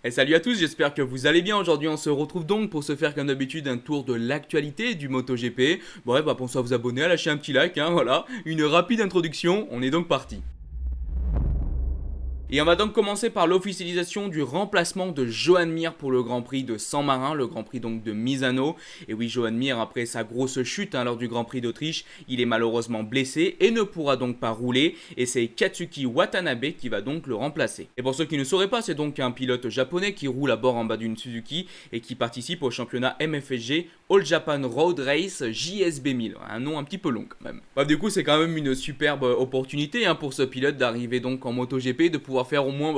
Et salut à tous, j'espère que vous allez bien. Aujourd'hui on se retrouve donc pour se faire comme d'habitude un tour de l'actualité du MotoGP. Bref, pensez à vous abonner, à lâcher un petit like, voilà. Une rapide introduction, on est donc parti. Et on va donc commencer par l'officialisation du remplacement de Joan Mir pour le Grand Prix de San Martin, le Grand Prix donc de Misano. Et oui, Joan Mir, après sa grosse chute lors du Grand Prix d'Autriche, il est malheureusement blessé et ne pourra donc pas rouler. Et c'est Katsuki Watanabe qui va donc le remplacer. Et pour ceux qui ne sauraient pas, c'est donc un pilote japonais qui roule à bord en bas d'une Suzuki et qui participe au championnat MFSG All Japan Road Race JSB 1000. Un nom un petit peu long quand même. Bref, du coup, c'est quand même une superbe opportunité pour ce pilote d'arriver donc en MotoGP, de pouvoir faire au moins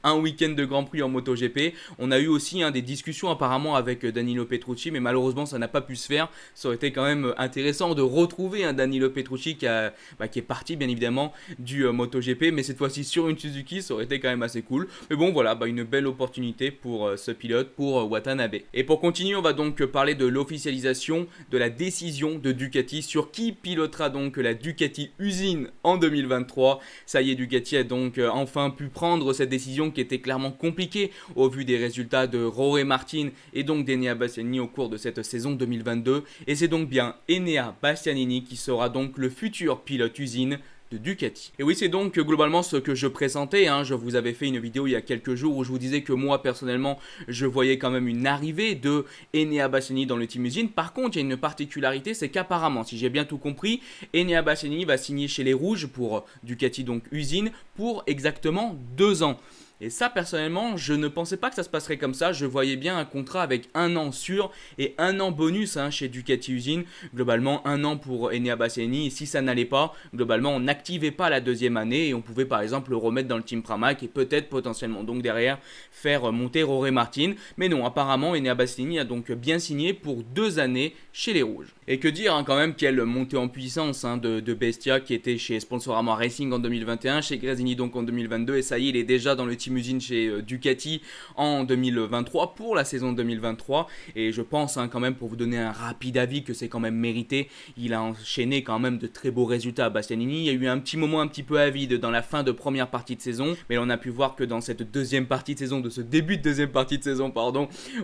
un week-end de Grand Prix en MotoGP. On a eu aussi des discussions apparemment avec Danilo Petrucci, mais malheureusement ça n'a pas pu se faire. Ça aurait été quand même intéressant de retrouver un Danilo Petrucci qui est parti bien évidemment du MotoGP, mais cette fois-ci sur une Suzuki, ça aurait été quand même assez cool. Mais bon voilà, une belle opportunité pour ce pilote, pour Watanabe. Et pour continuer, on va donc parler de l'officialisation de la décision de Ducati sur qui pilotera donc la Ducati usine en 2023. Ça y est, Ducati a donc enfin pu prendre cette décision qui était clairement compliquée au vu des résultats de Jorge Martin et donc d'Enea Bastianini au cours de cette saison 2022. Et c'est donc bien Enea Bastianini qui sera donc le futur pilote usine de Ducati. Et oui, c'est donc globalement ce que je présentais, je vous avais fait une vidéo il y a quelques jours où je vous disais que moi personnellement je voyais quand même une arrivée de Enea Bastianini dans le team usine. Par contre, il y a une particularité, c'est qu'apparemment, si j'ai bien tout compris, Enea Bastianini va signer chez les Rouges pour Ducati donc usine pour exactement 2 ans. Et ça, personnellement, je ne pensais pas que ça se passerait comme ça. Je voyais bien un contrat avec 1 an sûr et 1 an bonus chez Ducati Usine. Globalement, 1 an pour Enea Bastianini. Et si ça n'allait pas, globalement, on n'activait pas la 2e année et on pouvait par exemple le remettre dans le team Pramac et peut-être potentiellement donc derrière faire monter Jorge Martin. Mais non, apparemment, Enea Bastianini a donc bien signé pour 2 années chez les Rouges. Et que dire quand même, quelle montée en puissance de Bestia qui était chez Sponsorama Racing en 2021, chez Gresini donc en 2022. Et ça y est, il est déjà dans le team usine chez Ducati en 2023 pour la saison 2023. Et je pense quand même, pour vous donner un rapide avis, que c'est quand même mérité. Il a enchaîné quand même de très beaux résultats à Bastianini. Il y a eu un petit moment un petit peu avide dans la fin de première partie de saison, mais on a pu voir que dans cette deuxième partie de saison, de ce début de deuxième partie de saison,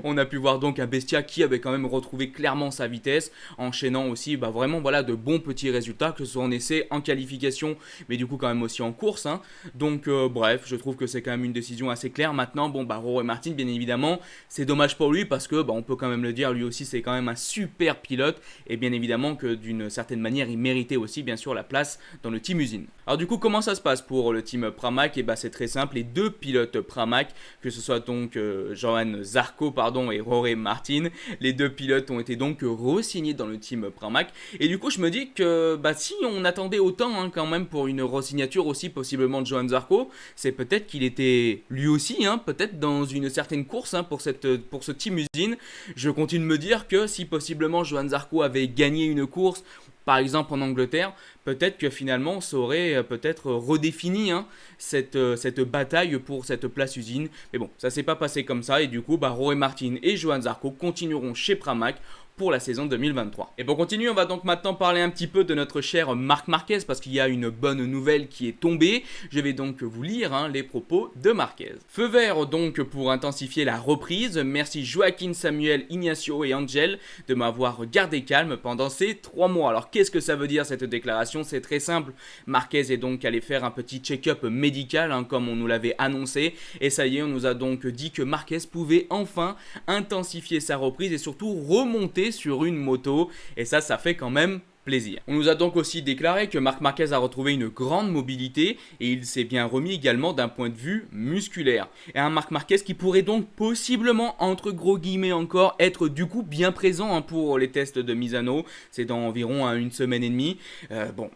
on a pu voir donc un Bestia qui avait quand même retrouvé clairement sa vitesse, enchaînant aussi vraiment de bons petits résultats, que ce soit en essai, en qualification, mais du coup quand même aussi en course. Donc bref, je trouve que c'est quand même une décision assez claire. Maintenant, Jorge Martin, bien évidemment, c'est dommage pour lui parce que, on peut quand même le dire, lui aussi, c'est quand même un super pilote et bien évidemment que d'une certaine manière, il méritait aussi, bien sûr, la place dans le team usine. Alors du coup, comment ça se passe pour le team Pramac? Et c'est très simple, les 2 pilotes Pramac, que ce soit donc Johan Zarco, et Jorge Martin, les 2 pilotes ont été donc re-signés dans le team Pramac. Et du coup, je me dis que si on attendait autant quand même pour une re-signature aussi possiblement de Johan Zarco, c'est peut-être qu'il était lui aussi, peut-être dans une certaine course pour ce team usine. Je continue de me dire que si possiblement Johan Zarco avait gagné une course, par exemple en Angleterre, peut-être que finalement ça aurait peut-être redéfini cette bataille pour cette place usine. Mais bon, ça s'est pas passé comme ça et du coup, Jorge Martin et Johan Zarco continueront chez Pramac pour la saison 2023. Et pour continuer, on va donc maintenant parler un petit peu de notre cher Marc Marquez parce qu'il y a une bonne nouvelle qui est tombée. Je vais donc vous lire les propos de Marquez. Feu vert donc pour intensifier la reprise. Merci Joaquin, Samuel, Ignacio et Angel de m'avoir gardé calme pendant ces 3 mois. Alors qu'est-ce que ça veut dire cette déclaration? C'est très simple. Marquez est donc allé faire un petit check-up médical comme on nous l'avait annoncé. Et ça y est, on nous a donc dit que Marquez pouvait enfin intensifier sa reprise et surtout remonter sur une moto, et ça fait quand même plaisir. On nous a donc aussi déclaré que Marc Marquez a retrouvé une grande mobilité et il s'est bien remis également d'un point de vue musculaire. Et un Marc Marquez qui pourrait donc possiblement, entre gros guillemets encore, être du coup bien présent pour les tests de Misano. C'est dans environ 1 semaine et demie.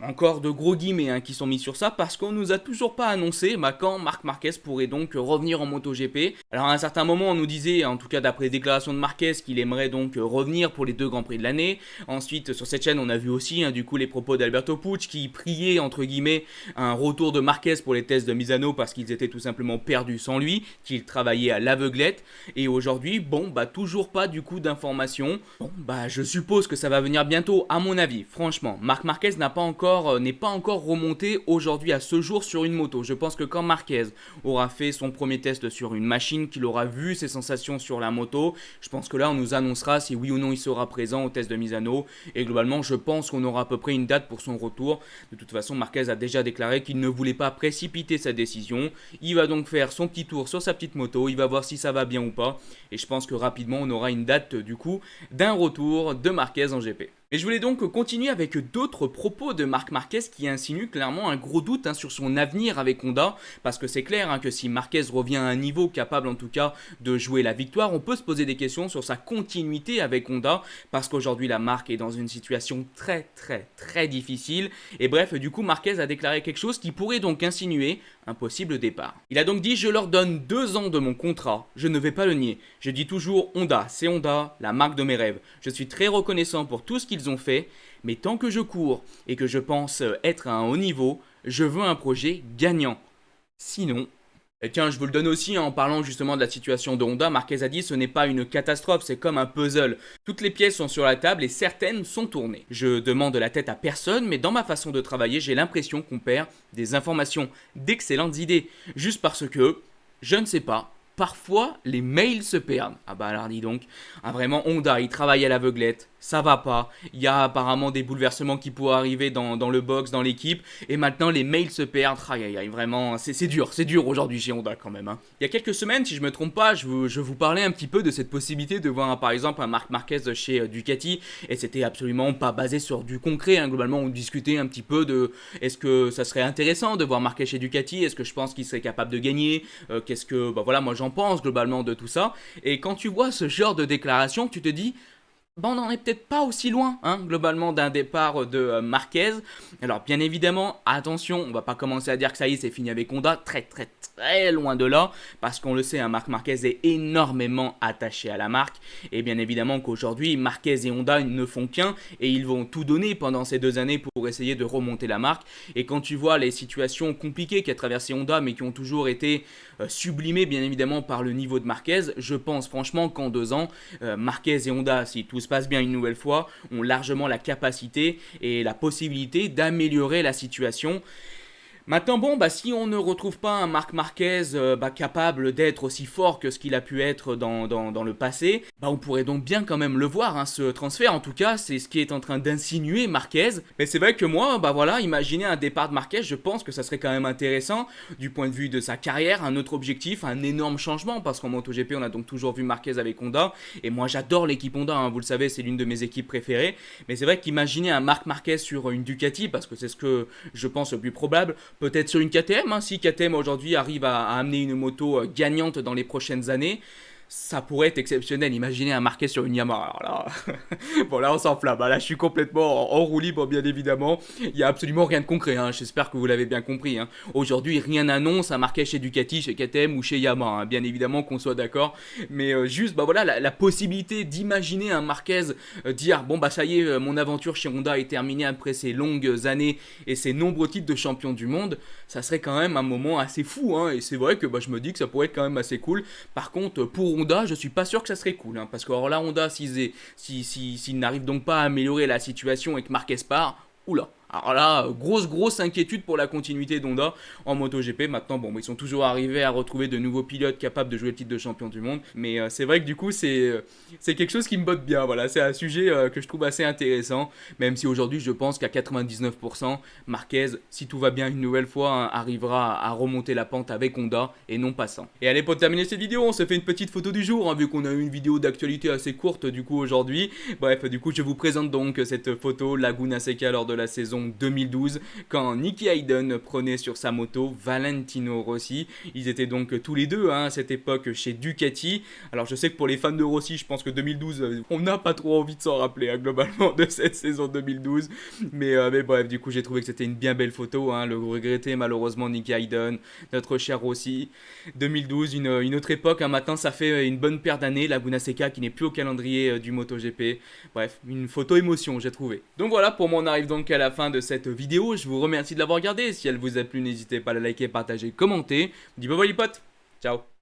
Encore de gros guillemets qui sont mis sur ça parce qu'on nous a toujours pas annoncé quand Marc Marquez pourrait donc revenir en MotoGP. Alors à un certain moment on nous disait, en tout cas d'après les déclarations de Marquez, qu'il aimerait donc revenir pour les 2 Grands Prix de l'année. Ensuite sur cette chaîne on a vu aussi du coup les propos d'Alberto Pucci qui priait entre guillemets un retour de Marquez pour les tests de Misano parce qu'ils étaient tout simplement perdus sans lui, qu'il travaillait à l'aveuglette. Et aujourd'hui, bon bah toujours pas du coup d'informations. Bon bah je suppose que ça va venir bientôt à mon avis. Franchement, Marc Marquez n'est pas encore remonté aujourd'hui à ce jour sur une moto. Je pense que quand Marquez aura fait son premier test sur une machine, qu'il aura vu ses sensations sur la moto, je pense que là on nous annoncera si oui ou non il sera présent au test de Misano. Et globalement je pense qu'on aura à peu près une date pour son retour. De toute façon Marquez a déjà déclaré qu'il ne voulait pas précipiter sa décision. Il va donc faire son petit tour sur sa petite moto, il va voir si ça va bien ou pas. Et je pense que rapidement on aura une date du coup d'un retour de Marquez en GP. Mais je voulais donc continuer avec d'autres propos de Marc Marquez qui insinuent clairement un gros doute sur son avenir avec Honda, parce que c'est clair que si Marquez revient à un niveau capable en tout cas de jouer la victoire, on peut se poser des questions sur sa continuité avec Honda, parce qu'aujourd'hui la marque est dans une situation très difficile, et bref du coup Marquez a déclaré quelque chose qui pourrait donc insinuer un possible départ. Il a donc dit: je leur donne 2 ans de mon contrat, je ne vais pas le nier, je dis toujours Honda, c'est Honda, la marque de mes rêves, je suis très reconnaissant pour tout ce qu'ils ont fait, mais tant que je cours et que je pense être à un haut niveau, je veux un projet gagnant. Sinon... Et tiens, je vous le donne aussi en parlant justement de la situation de Honda. Marquez a dit: ce n'est pas une catastrophe, c'est comme un puzzle. Toutes les pièces sont sur la table et certaines sont tournées. Je demande la tête à personne, mais dans ma façon de travailler, j'ai l'impression qu'on perd des informations, d'excellentes idées, juste parce que, je ne sais pas, parfois les mails se perdent. Ah bah alors dis donc, vraiment Honda, il travaille à l'aveuglette, ça va pas. Il y a apparemment des bouleversements qui pourraient arriver dans le box, dans l'équipe, et maintenant les mails se perdent. Aïe, vraiment, c'est dur aujourd'hui chez Honda quand même. Il y a quelques semaines, si je me trompe pas, je vous parlais un petit peu de cette possibilité de voir par exemple un Marc Marquez chez Ducati, et c'était absolument pas basé sur du concret. Globalement, on discutait un petit peu de est-ce que ça serait intéressant de voir Marquez chez Ducati, est-ce que je pense qu'il serait capable de gagner, qu'est-ce que, voilà, moi j'en pense globalement de tout ça. Et quand tu vois ce genre de déclaration, tu te dis: on n'en est peut-être pas aussi loin, globalement, d'un départ de Marquez. Alors, bien évidemment, attention, on va pas commencer à dire que ça y est, c'est fini avec Honda, très loin de là, parce qu'on le sait, Marc Marquez est énormément attaché à la marque, et bien évidemment qu'aujourd'hui, Marquez et Honda ne font qu'un, et ils vont tout donner pendant ces 2 années pour essayer de remonter la marque. Et quand tu vois les situations compliquées qu'a traversé Honda, mais qui ont toujours été sublimées, bien évidemment, par le niveau de Marquez, je pense franchement qu'en 2 ans, Marquez et Honda, si tout se passe bien une nouvelle fois, ont largement la capacité et la possibilité d'améliorer la situation. Maintenant, si on ne retrouve pas un Marc Marquez capable d'être aussi fort que ce qu'il a pu être dans le passé, on pourrait donc bien quand même le voir, ce transfert. En tout cas, c'est ce qui est en train d'insinuer Marquez. Mais c'est vrai que moi, imaginer un départ de Marquez, je pense que ça serait quand même intéressant du point de vue de sa carrière, un autre objectif, un énorme changement, parce qu'en MotoGP, on a donc toujours vu Marquez avec Honda, et moi j'adore l'équipe Honda, vous le savez, c'est l'une de mes équipes préférées. Mais c'est vrai qu'imaginer un Marc Marquez sur une Ducati, parce que c'est ce que je pense le plus probable, peut-être sur une KTM, si KTM aujourd'hui arrive à amener une moto gagnante dans les prochaines années, ça pourrait être exceptionnel. Imaginez un Marquez sur une Yamaha. Alors là, là on s'enflamme. Là je suis complètement en roue libre, bien évidemment. Il n'y a absolument rien de concret. J'espère que vous l'avez bien compris. Aujourd'hui, rien n'annonce un Marquez chez Ducati, chez KTM ou chez Yamaha. Bien évidemment qu'on soit d'accord. Mais juste, la possibilité d'imaginer un Marquez dire ça y est, mon aventure chez Honda est terminée après ces longues années et ces nombreux titres de champion du monde. Ça serait quand même un moment assez fou. Et c'est vrai que je me dis que ça pourrait être quand même assez cool. Par contre, pour Honda, je suis pas sûr que ça serait cool, parce que alors là, Honda, s'ils n'arrivent donc pas à améliorer la situation et que Marquez part, oula. Alors là, grosse inquiétude pour la continuité d'Honda en MotoGP. Maintenant, ils sont toujours arrivés à retrouver de nouveaux pilotes capables de jouer le titre de champion du monde. Mais c'est vrai que du coup, c'est quelque chose qui me botte bien. Voilà, c'est un sujet que je trouve assez intéressant. Même si aujourd'hui, je pense qu'à 99%, Marquez, si tout va bien une nouvelle fois, arrivera à remonter la pente avec Honda et non pas sans. Et allez, pour terminer cette vidéo, on se fait une petite photo du jour, vu qu'on a eu une vidéo d'actualité assez courte du coup aujourd'hui. Bref, du coup, je vous présente donc cette photo Laguna Seca lors de la saison saison 2012 quand Nicky Hayden prenait sur sa moto Valentino Rossi. Ils étaient donc tous les deux à cette époque chez Ducati. Alors je sais que pour les fans de Rossi, je pense que 2012, on n'a pas trop envie de s'en rappeler globalement de cette saison 2012. Mais bref, du coup j'ai trouvé que c'était une bien belle photo. Le regretté malheureusement Nicky Hayden, notre cher Rossi. 2012, une autre époque. Maintenant ça fait une bonne paire d'années. Laguna Seca qui n'est plus au calendrier du MotoGP. Bref, une photo émotion j'ai trouvé. Donc voilà, pour moi on arrive donc à la fin de cette vidéo. Je vous remercie de l'avoir regardée. Si elle vous a plu, n'hésitez pas à la liker, partager, commenter. Je vous dis bye bye les potes. Ciao.